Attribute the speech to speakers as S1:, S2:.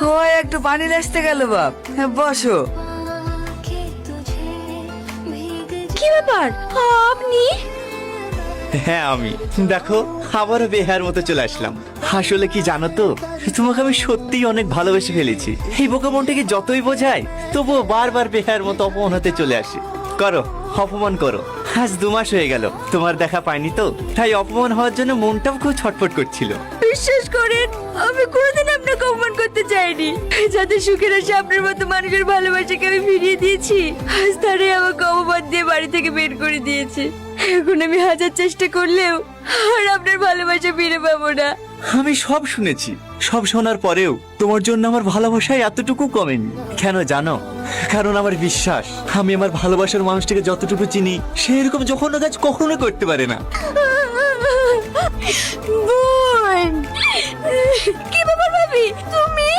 S1: হয় একটু পানি আসতে গেল বাপ। হ্যাঁ, বসো।
S2: কি ব্যাপার আপনি?
S3: হ্যাঁ আমি দেখো আবারও বেহার মতো চলে আসলাম। আসলে কি জানো তো, তোমাকে আমি সত্যিই অনেক ভালোবেসে ফেলেছি। এই বোকা মনটাকে যতই বোঝাই তবুও বারবার বেহার মতো অপমান হতে চলে আসে। করো, অপমান করো। আজ 2 মাস হয়ে গেল তোমার দেখা পাইনি তো, তাই অপমান হওয়ার জন্য মনটাও খুব ছটফট করছিল।
S2: বিশ্বাস করেন, আমি কোনোদিন আপনাকে অপমান করতে চাইনি। যাতে সুখের আসে আপনার মতো মানুষের ভালোবাসাকে আমি ফিরিয়ে দিয়েছি, আজ তারাই আমাকে অপমান দিয়ে বাড়ি থেকে বের করে দিয়েছে। এখন আমি হাজার চেষ্টা করলেও আর আপনার ভালোবাসা ফিরে পাবো না।
S3: আমি সব শুনেছি, সব শোনার পরেও তোমার জন্য আমার ভালোবাসায় এতটুকু কমেনি। কেন জানো? কারণ আমার বিশ্বাস, আমি আমার ভালোবাসার মানুষটাকে যতটুকু চিনি সে এরকম জঘন্য কাজ কখনো করতে পারে না।
S2: বোন, কি ব্যাপার ভাবি তুমি?